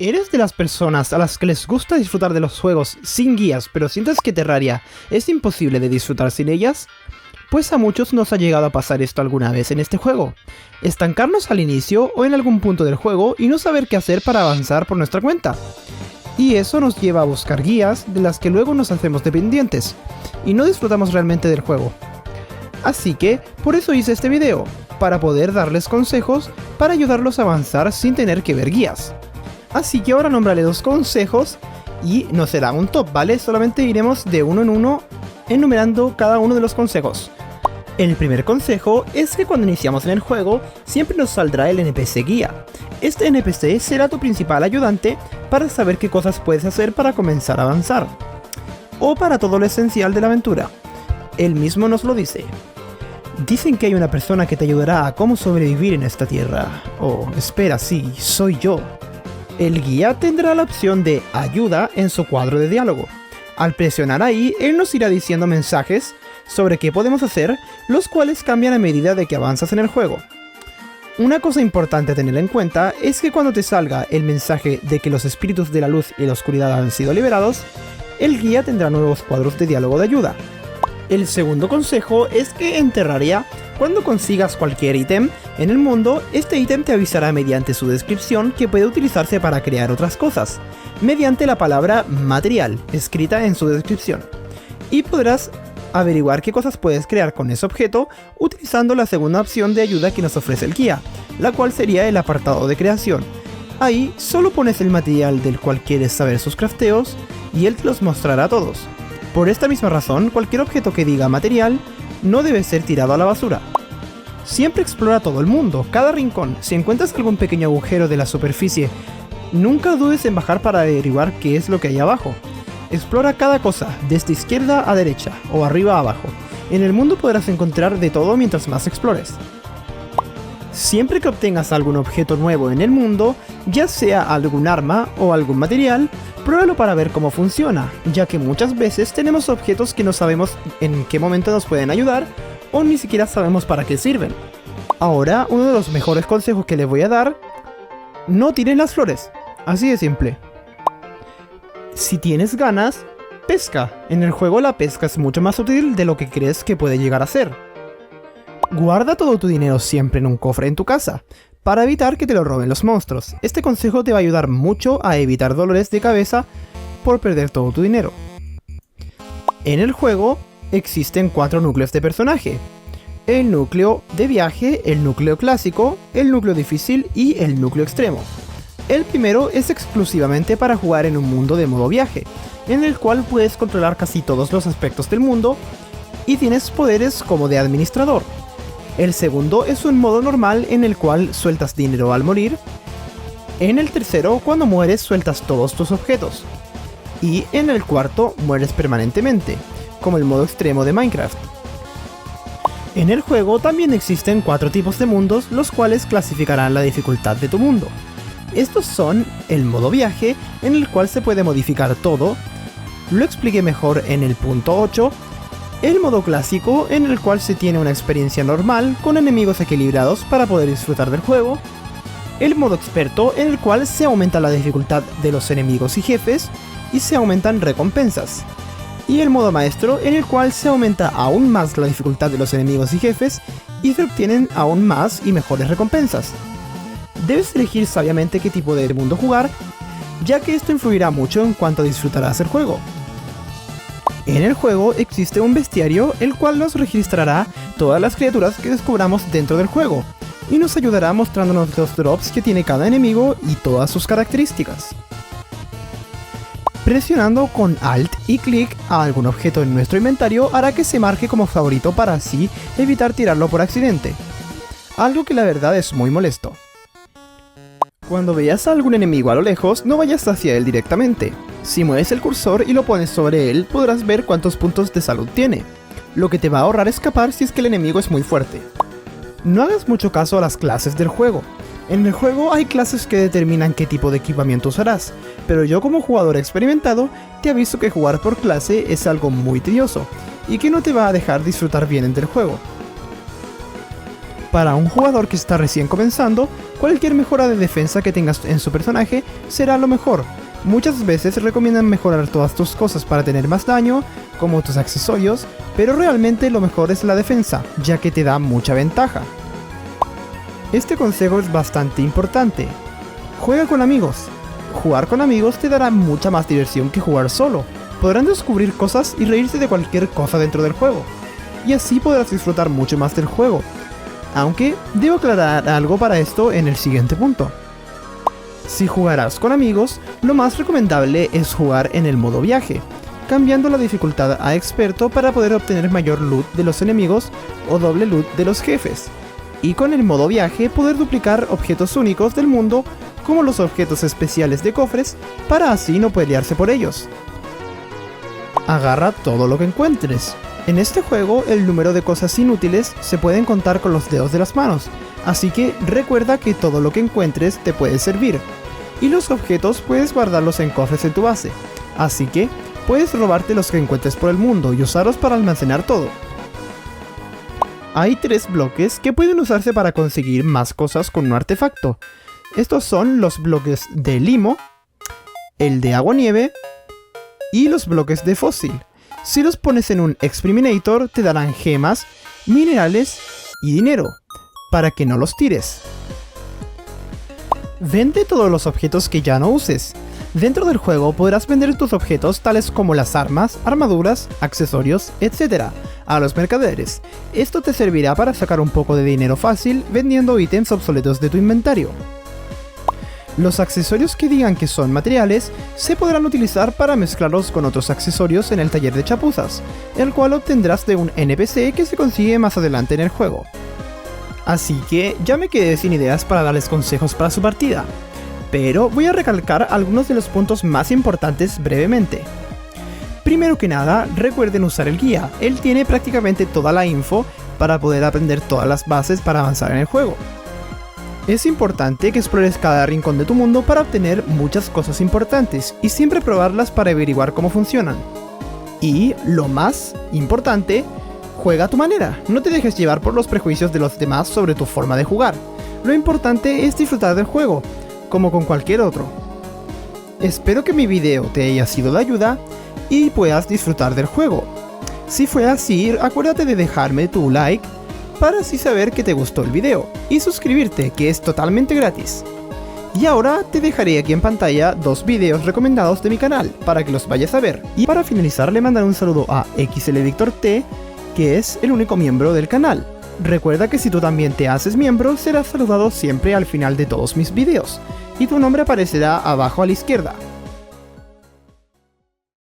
¿Eres de las personas a las que les gusta disfrutar de los juegos sin guías, pero sientes que Terraria es imposible de disfrutar sin ellas? Pues a muchos nos ha llegado a pasar esto alguna vez en este juego. Estancarnos al inicio o en algún punto del juego y no saber qué hacer para avanzar por nuestra cuenta. Y eso nos lleva a buscar guías de las que luego nos hacemos dependientes y no disfrutamos realmente del juego. Así que, por eso hice este video, para poder darles consejos para ayudarlos a avanzar sin tener que ver guías. Así que ahora nombraré 2 consejos y no será un top, ¿vale? Solamente iremos de uno en uno enumerando cada uno de los consejos. El primer consejo es que cuando iniciamos en el juego siempre nos saldrá el NPC guía. Este NPC será tu principal ayudante para saber qué cosas puedes hacer para comenzar a avanzar, o para todo lo esencial de la aventura. Él mismo nos lo dice. Dicen que hay una persona que te ayudará a cómo sobrevivir en esta tierra. Oh, espera, sí, soy yo. El guía tendrá la opción de ayuda en su cuadro de diálogo. Al presionar ahí, él nos irá diciendo mensajes sobre qué podemos hacer, los cuales cambian a medida de que avanzas en el juego. Una cosa importante a tener en cuenta es que cuando te salga el mensaje de que los espíritus de la luz y la oscuridad han sido liberados, el guía tendrá nuevos cuadros de diálogo de ayuda. El segundo consejo es que en Terraria, cuando consigas cualquier ítem en el mundo, este ítem te avisará mediante su descripción que puede utilizarse para crear otras cosas, mediante la palabra material escrita en su descripción. Y podrás averiguar qué cosas puedes crear con ese objeto utilizando la segunda opción de ayuda que nos ofrece el guía, la cual sería el apartado de creación. Ahí solo pones el material del cual quieres saber sus crafteos y él te los mostrará a todos. Por esta misma razón, cualquier objeto que diga material no debe ser tirado a la basura. Siempre explora todo el mundo, cada rincón. Si encuentras algún pequeño agujero de la superficie, nunca dudes en bajar para averiguar qué es lo que hay abajo. Explora cada cosa, desde izquierda a derecha o arriba a abajo. En el mundo podrás encontrar de todo mientras más explores. Siempre que obtengas algún objeto nuevo en el mundo, ya sea algún arma o algún material, pruébalo para ver cómo funciona, ya que muchas veces tenemos objetos que no sabemos en qué momento nos pueden ayudar o ni siquiera sabemos para qué sirven. Ahora, uno de los mejores consejos que les voy a dar: no tires las flores, así de simple. Si tienes ganas, pesca. En el juego la pesca es mucho más útil de lo que crees que puede llegar a ser. Guarda todo tu dinero siempre en un cofre en tu casa, para evitar que te lo roben los monstruos. Este consejo te va a ayudar mucho a evitar dolores de cabeza por perder todo tu dinero. En el juego existen 4 núcleos de personaje: el núcleo de viaje, el núcleo clásico, el núcleo difícil y el núcleo extremo. El primero es exclusivamente para jugar en un mundo de modo viaje, en el cual puedes controlar casi todos los aspectos del mundo y tienes poderes como de administrador. El segundo es un modo normal en el cual sueltas dinero al morir. En el tercero, cuando mueres, sueltas todos tus objetos. Y en el cuarto, mueres permanentemente, como el modo extremo de Minecraft. En el juego también existen 4 tipos de mundos, los cuales clasificarán la dificultad de tu mundo. Estos son el modo viaje, en el cual se puede modificar todo. Lo expliqué mejor en el punto 8. El modo clásico, en el cual se tiene una experiencia normal con enemigos equilibrados para poder disfrutar del juego. El modo experto, en el cual se aumenta la dificultad de los enemigos y jefes y se aumentan recompensas. Y el modo maestro, en el cual se aumenta aún más la dificultad de los enemigos y jefes y se obtienen aún más y mejores recompensas. Debes elegir sabiamente qué tipo de mundo jugar, ya que esto influirá mucho en cuanto disfrutarás el juego. En el juego existe un bestiario, el cual nos registrará todas las criaturas que descubramos dentro del juego y nos ayudará mostrándonos los drops que tiene cada enemigo y todas sus características. Presionando con Alt y clic a algún objeto en nuestro inventario hará que se marque como favorito para así evitar tirarlo por accidente, algo que la verdad es muy molesto. Cuando veas a algún enemigo a lo lejos, no vayas hacia él directamente. Si mueves el cursor y lo pones sobre él, podrás ver cuántos puntos de salud tiene, lo que te va a ahorrar escapar si es que el enemigo es muy fuerte. No hagas mucho caso a las clases del juego. En el juego hay clases que determinan qué tipo de equipamiento usarás, pero yo como jugador experimentado te aviso que jugar por clase es algo muy tedioso y que no te va a dejar disfrutar bien del juego. Para un jugador que está recién comenzando, cualquier mejora de defensa que tengas en su personaje será lo mejor. Muchas veces recomiendan mejorar todas tus cosas para tener más daño, como tus accesorios, pero realmente lo mejor es la defensa, ya que te da mucha ventaja. Este consejo es bastante importante. Juega con amigos. Jugar con amigos te dará mucha más diversión que jugar solo. Podrán descubrir cosas y reírse de cualquier cosa dentro del juego. Y así podrás disfrutar mucho más del juego. Aunque debo aclarar algo para esto en el siguiente punto. Si jugarás con amigos, lo más recomendable es jugar en el modo viaje, cambiando la dificultad a experto para poder obtener mayor loot de los enemigos o doble loot de los jefes. Y con el modo viaje poder duplicar objetos únicos del mundo como los objetos especiales de cofres para así no pelearse por ellos. Agarra todo lo que encuentres. En este juego el número de cosas inútiles se pueden contar con los dedos de las manos, así que recuerda que todo lo que encuentres te puede servir. Y los objetos puedes guardarlos en cofres en tu base, así que puedes robarte los que encuentres por el mundo y usarlos para almacenar todo. Hay 3 bloques que pueden usarse para conseguir más cosas con un artefacto. Estos son los bloques de limo, el de agua nieve y los bloques de fósil. Si los pones en un Expriminator te darán gemas, minerales y dinero, para que no los tires. Vende todos los objetos que ya no uses. Dentro del juego podrás vender tus objetos tales como las armas, armaduras, accesorios, etc. a los mercaderes. Esto te servirá para sacar un poco de dinero fácil vendiendo ítems obsoletos de tu inventario. Los accesorios que digan que son materiales se podrán utilizar para mezclarlos con otros accesorios en el taller de chapuzas, el cual obtendrás de un NPC que se consigue más adelante en el juego. Así que ya me quedé sin ideas para darles consejos para su partida, pero voy a recalcar algunos de los puntos más importantes brevemente. Primero que nada, recuerden usar el guía, él tiene prácticamente toda la info para poder aprender todas las bases para avanzar en el juego. Es importante que explores cada rincón de tu mundo para obtener muchas cosas importantes y siempre probarlas para averiguar cómo funcionan. Y, lo más importante, juega a tu manera, no te dejes llevar por los prejuicios de los demás sobre tu forma de jugar. Lo importante es disfrutar del juego, como con cualquier otro. Espero que mi video te haya sido de ayuda y puedas disfrutar del juego. Si fue así, acuérdate de dejarme tu like para así saber que te gustó el video y suscribirte, que es totalmente gratis. Y ahora te dejaré aquí en pantalla 2 videos recomendados de mi canal para que los vayas a ver. Y para finalizar le mandaré un saludo a XLVictorT, que es el único miembro del canal. Recuerda que si tú también te haces miembro, serás saludado siempre al final de todos mis videos, y tu nombre aparecerá abajo a la izquierda.